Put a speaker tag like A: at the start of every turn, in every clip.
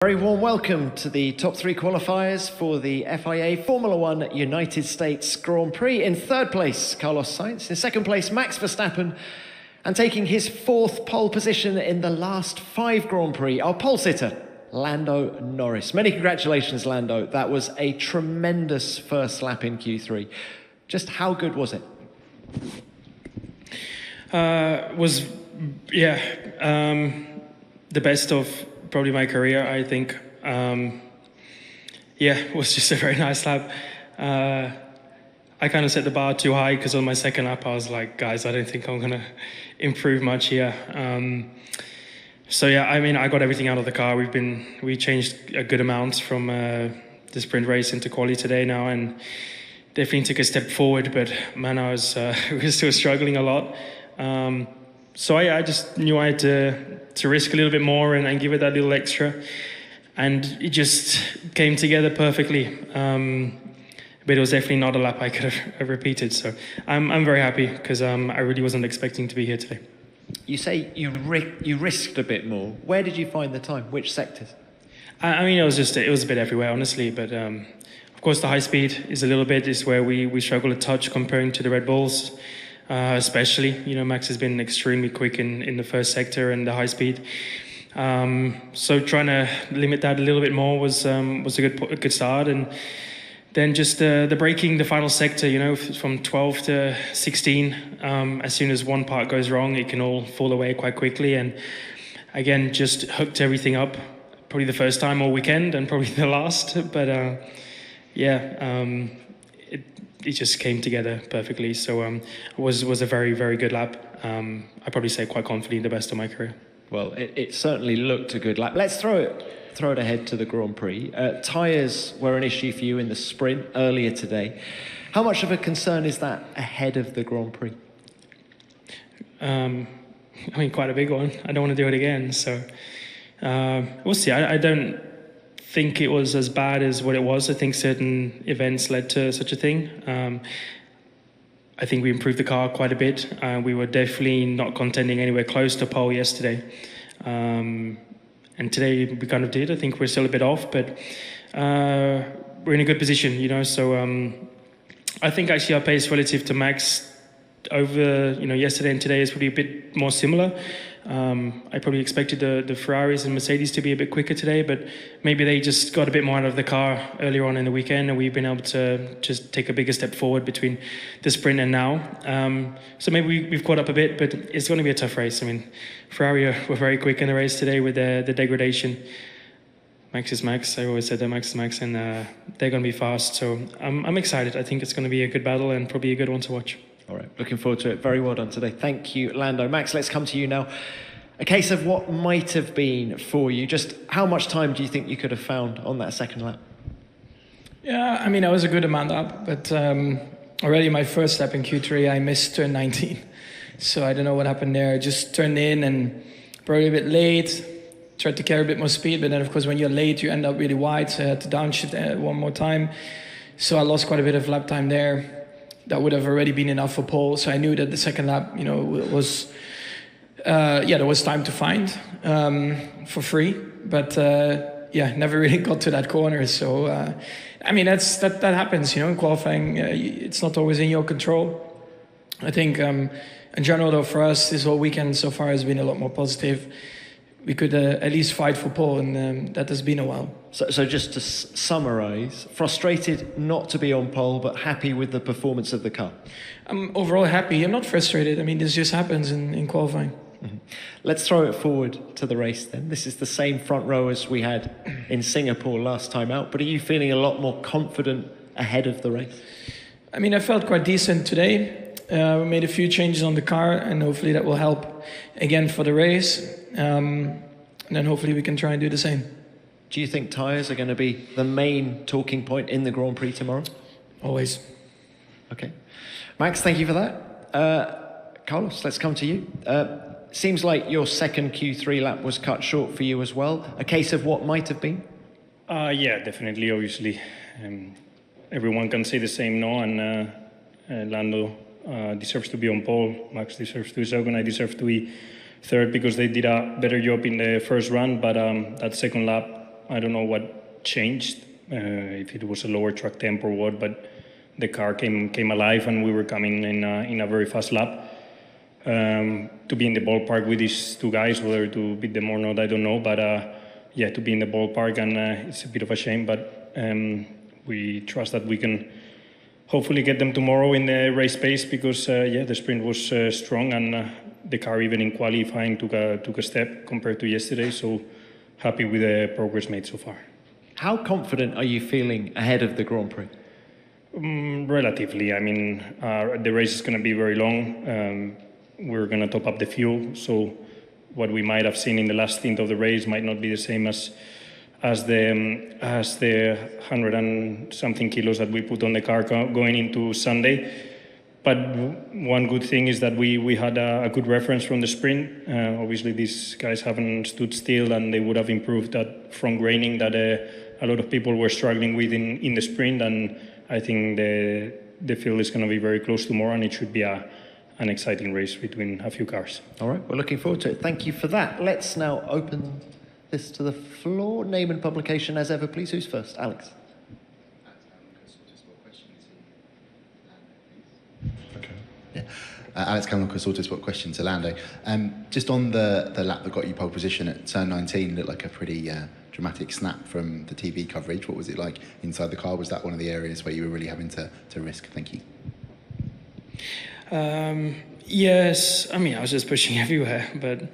A: Very warm welcome to the top three qualifiers for the FIA Formula One United States Grand Prix. In third place, Carlos Sainz. In second place, Max Verstappen. And taking his fourth pole position in the last 5 Grand Prix, our pole sitter, Lando Norris. Many congratulations, Lando. That was a tremendous first lap in Q3. Just how good was it?
B: The best of probably my career, I think. It was just a very nice lap. I kind of set the bar too high because on my second lap I was like, guys, I don't think I'm going to improve much here. I got everything out of the car. We changed a good amount from the sprint race into quali today now, and definitely took a step forward, but man, I was we were still struggling a lot. I just knew I had to risk a little bit more and give it that little extra. And it just came together perfectly. But it was definitely not a lap I could have repeated. So I'm very happy because I really wasn't expecting to be here today.
A: You say you risked a bit more. Where did you find the time? Which sectors?
B: It was a bit everywhere, honestly. But of course, the high speed is where we struggle a touch comparing to the Red Bulls. Especially, Max has been extremely quick in the first sector and the high speed. So trying to limit that a little bit more was a good start. And then just the braking, the final sector, from 12 to 16. As soon as one part goes wrong, it can all fall away quite quickly. And again, just hooked everything up. Probably the first time all weekend and probably the last. But it just came together perfectly. So it was a very, very good lap. I'd probably say quite confidently the best of my career.
A: Well, it certainly looked a good lap. Let's throw it ahead to the Grand Prix. Tyres were an issue for you in the sprint earlier today. How much of a concern is that ahead of the Grand Prix?
B: Quite a big one. I don't want to do it again. So we'll see. I don't think it was as bad as what it was. I think certain events led to such a thing. I think we improved the car quite a bit. We were definitely not contending anywhere close to pole yesterday. And today we kind of did. I think we're still a bit off, but we're in a good position, So I think actually our pace relative to Max over, yesterday and today is probably a bit more similar. I probably expected the Ferraris and Mercedes to be a bit quicker today, but maybe they just got a bit more out of the car earlier on in the weekend, and we've been able to just take a bigger step forward between the sprint and now. So maybe we've caught up a bit, but it's going to be a tough race. Ferrari were very quick in the race today with the degradation. Max is Max. I always said that Max is Max, and they're going to be fast. So I'm excited. I think it's going to be a good battle and probably a good one to watch.
A: All right, looking forward to it. Very well done today. Thank you, Lando. Max, let's come to you now. A case of what might have been for you. Just how much time do you think you could have found on that second lap?
C: Yeah, I was a good amount up, but already my first lap in Q3, I missed turn 19. So I don't know what happened there. I just turned in and probably a bit late, tried to carry a bit more speed, but then of course when you're late, you end up really wide, so I had to downshift one more time. So I lost quite a bit of lap time there. That would have already been enough for pole. So I knew that the second lap, was, there was time to find for free. But never really got to that corner. So, that happens, in qualifying. It's not always in your control. I think, in general, though, for us, this whole weekend so far has been a lot more positive. We could at least fight for pole, and that has been a while.
A: So just to summarise, frustrated not to be on pole, but happy with the performance of the car?
C: I'm overall happy. I'm not frustrated. This just happens in qualifying.
A: Mm-hmm. Let's throw it forward to the race then. This is the same front row as we had in Singapore last time out, but are you feeling a lot more confident ahead of the race?
C: I felt quite decent today. We made a few changes on the car, and hopefully that will help again for the race. And then hopefully we can try and do the same.
A: Do you think tyres are going to be the main talking point in the Grand Prix tomorrow?
C: Always.
A: Okay. Max, thank you for that. Carlos, let's come to you. Seems like your second Q3 lap was cut short for you as well. A case of what might have been?
D: Yeah, definitely, obviously. Everyone can say the same, no? And Lando deserves to be on pole. Max deserves to be second. I deserve to be third because they did a better job in the first run, but that second lap I don't know what changed, if it was a lower track temp or what, but the car came alive and we were coming in a very fast lap. To be in the ballpark with these two guys, whether to beat them or not, I don't know. But yeah, to be in the ballpark, and it's a bit of a shame, but we trust that we can hopefully get them tomorrow in the race pace, because yeah, the sprint was strong, and the car even in qualifying took a step compared to yesterday. So happy with the progress made so far.
A: How confident are you feeling ahead of the Grand Prix?
D: Relatively. I mean, the race is going to be very long. We're going to top up the fuel, so what we might have seen in the last stint of the race might not be the same as the 100 and something kilos that we put on the car going into Sunday. But one good thing is that we had a good reference from the sprint. Obviously, these guys haven't stood still, and they would have improved that front graining that a lot of people were struggling with in the sprint. And I think the field is going to be very close tomorrow, and it should be an exciting race between a few cars.
A: All right, we're looking forward to it. Thank you for that. Let's now open this to the floor. Name and publication as ever, please. Who's first? Alex.
E: Yeah. Alex Cameron, Autosport question to Lando. Just on the lap that got you pole position at turn 19, looked like a pretty dramatic snap from the TV coverage. What was it like inside the car? Was that one of the areas where you were really having to risk? Thank you.
B: Yes, I mean, I was just pushing everywhere, but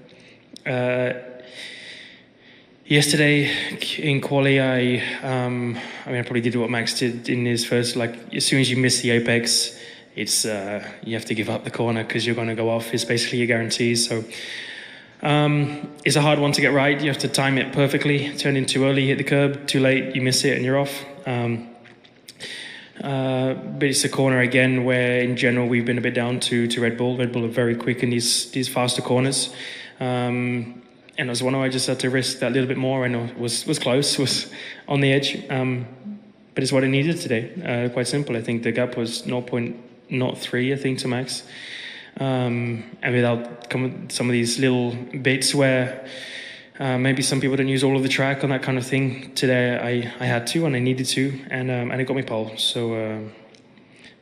B: yesterday in quali, I probably did what Max did in his first, like, as soon as you miss the apex, it's you have to give up the corner because you're going to go off. It's basically your guarantees. So it's a hard one to get right. You have to time it perfectly. Turn in too early, hit the curb. Too late, you miss it and you're off. But it's a corner again where, in general, we've been a bit down to Red Bull. Red Bull are very quick in these faster corners. And it was one where I just had to risk that little bit more, and it was close, was on the edge. But it's what I needed today. Quite simple. I think the gap was 0.03, I think, to Max. And without some of these little bits where maybe some people don't use all of the track on that kind of thing, today I had to, and I needed to, and it got me pole. So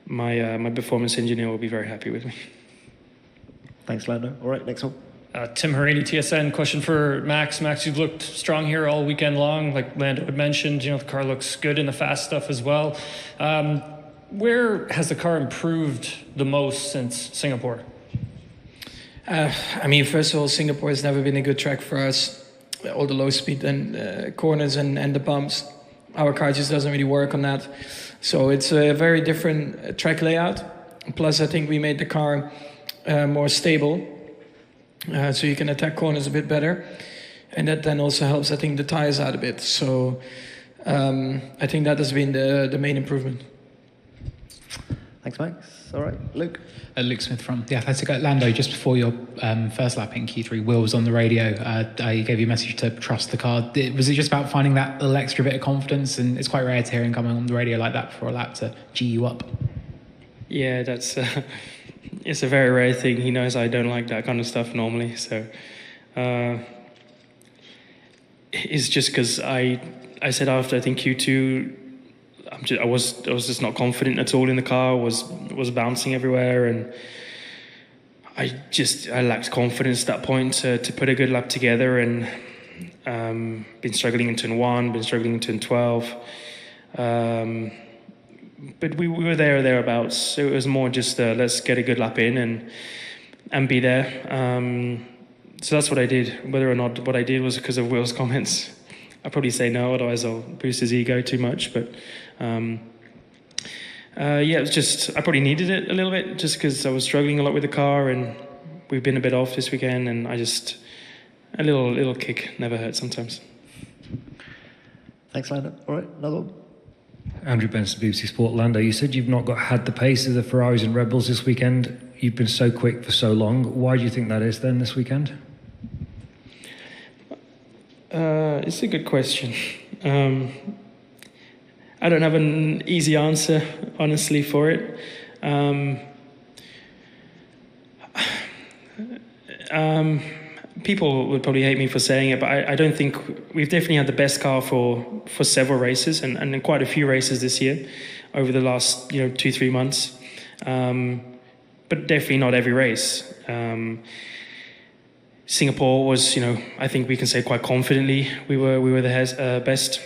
B: my performance engineer will be very happy with me.
A: Thanks, Lando. All right, next one.
F: Tim Harini, TSN. Question for Max. Max, you've looked strong here all weekend long. Like Lando had mentioned, the car looks good in the fast stuff as well. Where has the car improved the most since Singapore?
C: First of all, Singapore has never been a good track for us. All the low speed and corners and the bumps. Our car just doesn't really work on that. So it's a very different track layout. Plus, I think we made the car more stable. So you can attack corners a bit better. And that then also helps, I think, the tires out a bit. So I think that has been the main improvement.
A: Thanks, Max. All right, Luke.
G: Luke Smith from The Athletic. Lando, just before your first lap in Q3, Will was on the radio. I gave you a message to trust the car. Was it just about finding that little extra bit of confidence? And it's quite rare to hear him coming on the radio like that before a lap to G you up.
B: Yeah, that's it's a very rare thing. He knows I don't like that kind of stuff normally. So it's just because I said after, I think, Q2, I was just not confident at all in the car. Was bouncing everywhere, and I lacked confidence at that point to put a good lap together. And been struggling in turn 1, been struggling in turn 12. But we were there or thereabouts. So it was more just let's get a good lap in and be there. So that's what I did. Whether or not what I did was because of Will's comments, I'd probably say no, otherwise I'll boost his ego too much. But it was just, I probably needed it a little bit just because I was struggling a lot with the car, and we've been a bit off this weekend, and a little kick never hurts sometimes.
A: Thanks, Lando. All right, another one.
H: Andrew Benson, BBC Sport. Lando, you said you've not had the pace of the Ferraris and Red Bulls this weekend. You've been so quick for so long. Why do you think that is then this weekend?
B: It's a good question. I don't have an easy answer, honestly, for it. people would probably hate me for saying it, but I don't think we've definitely had the best car for several races and in quite a few races this year over the last 2-3 months, but definitely not every race. Singapore was, I think we can say quite confidently we were the best.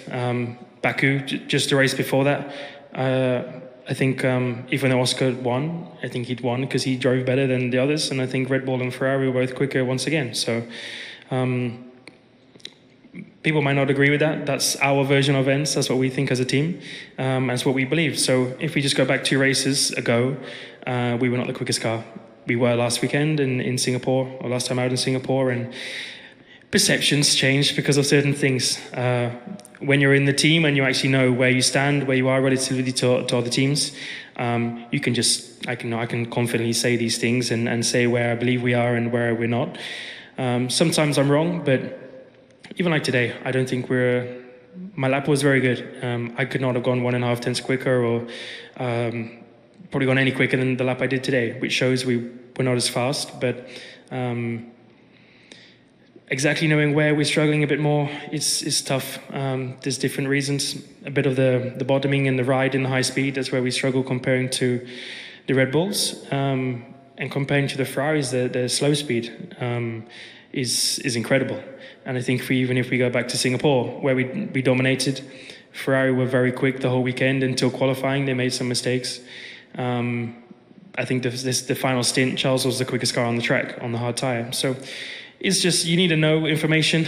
B: Baku, just the race before that, I think even though Oscar won, I think he'd won because he drove better than the others, and I think Red Bull and Ferrari were both quicker once again. So people might not agree with that. That's our version of events. That's what we think as a team. That's what we believe. So if we just go back 2 races ago, we were not the quickest car. We were last weekend in Singapore, or last time out in Singapore, and perceptions changed because of certain things. When you're in the team and you actually know where you stand, where you are relatively to other teams, you can I can confidently say these things and say where I believe we are and where we're not. Sometimes I'm wrong, but even like today, I don't think my lap was very good. I could not have gone 1.5 tenths quicker, or probably gone any quicker than the lap I did today, which shows we were not as fast, but exactly knowing where we're struggling a bit more is tough. There's different reasons. A bit of the bottoming and the ride in the high speed, that's where we struggle comparing to the Red Bulls. And comparing to the Ferraris, the slow speed is incredible. And I think even if we go back to Singapore, where we dominated, Ferrari were very quick the whole weekend until qualifying. They made some mistakes. I think the final stint, Charles was the quickest car on the track on the hard tyre. So it's just, you need to know information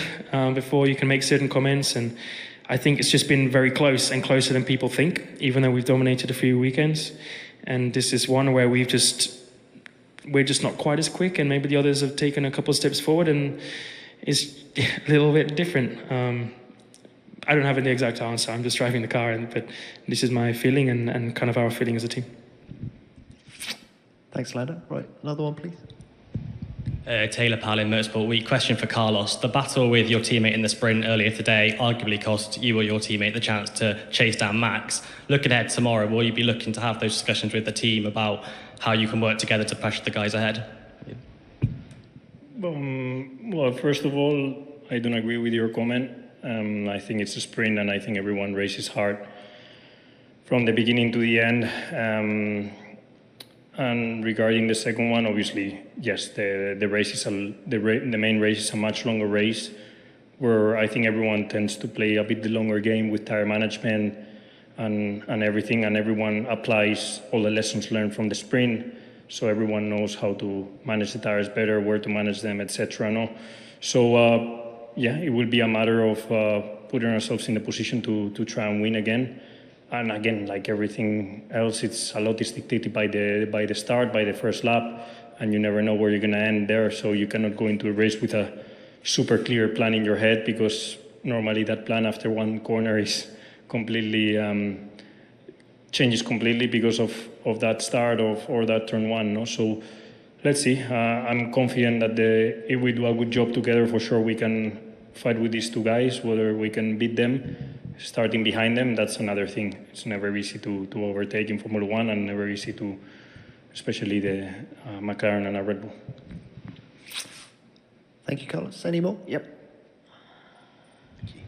B: before you can make certain comments, and I think it's just been very close and closer than people think, even though we've dominated a few weekends. And this is one where we're just not quite as quick, and maybe the others have taken a couple of steps forward, and it's a little bit different. I don't have the exact answer. I'm just driving the car, but this is my feeling and kind of our feeling as a team.
A: Thanks, Lando. Right, another one, please.
I: Taylor Powell in Motorsport Week. Question for Carlos. The battle with your teammate in the sprint earlier today arguably cost you or your teammate the chance to chase down Max. Looking ahead tomorrow, will you be looking to have those discussions with the team about how you can work together to pressure the guys ahead?
D: Well, first of all, I don't agree with your comment. I think it's a sprint, and I think everyone races hard from the beginning to the end. And regarding the second one, obviously, yes, the race is the main race is a much longer race, where I think everyone tends to play a bit the longer game with tire management and everything, and everyone applies all the lessons learned from the sprint, so everyone knows how to manage the tires better, where to manage them, etc. No, so yeah, it will be a matter of putting ourselves in the position to try and win again. And again, like everything else, a lot is dictated by the start, by the first lap, and you never know where you're going to end there. So you cannot go into a race with a super clear plan in your head, because normally that plan after one corner is completely changes completely because of that start or that turn one. No? So let's see. I'm confident that if we do a good job together, for sure we can fight with these two guys. Whether we can beat them starting behind them, that's another thing. It's never easy to overtake in Formula One, and never easy to, especially the McLaren and a Red Bull.
A: Thank you, Carlos. Any more? Yep.
E: Thank you.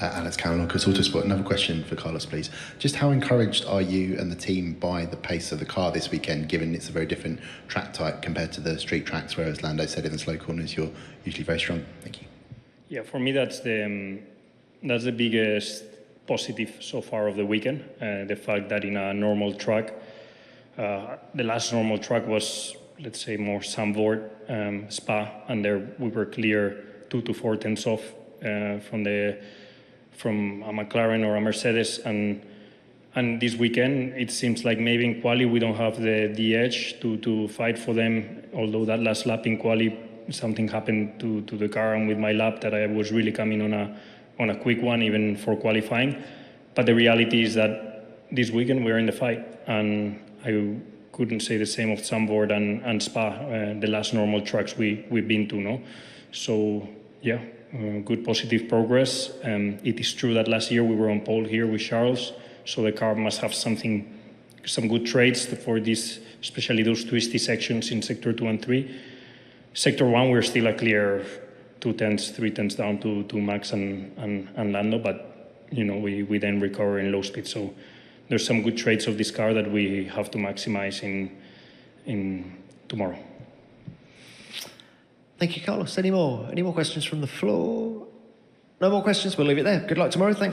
E: Alex Carroll, Chris Autosport. Another question for Carlos, please. Just how encouraged are you and the team by the pace of the car this weekend, given it's a very different track type compared to the street tracks, whereas Lando said in the slow corners you're usually very strong? Thank you.
D: Yeah, for me that's the biggest positive so far of the weekend. The fact that in a normal track, the last normal track was, let's say, more Zandvoort, Spa, and there we were clear 2 to 4 tenths off from a McLaren or a Mercedes, and this weekend it seems like maybe in quali we don't have the edge to fight for them. Although that last lap in quali, something happened to the car and with my lap that I was really coming on a quick one, even for qualifying. But the reality is that this weekend we're in the fight, and I couldn't say the same of Zandvoort and Spa, the last normal tracks we've been to, no? So yeah, good positive progress. It is true that last year we were on pole here with Charles, so the car must have some good traits for this, especially those twisty sections in sector 2 and 3. Sector 1, we're still a clear 2/10, 3/10 down to Max and Lando, but we then recover in low speed. So there's some good traits of this car that we have to maximize in tomorrow.
A: Thank you, Carlos. Any more questions from the floor? No more questions? We'll leave it there. Good luck tomorrow. Thanks.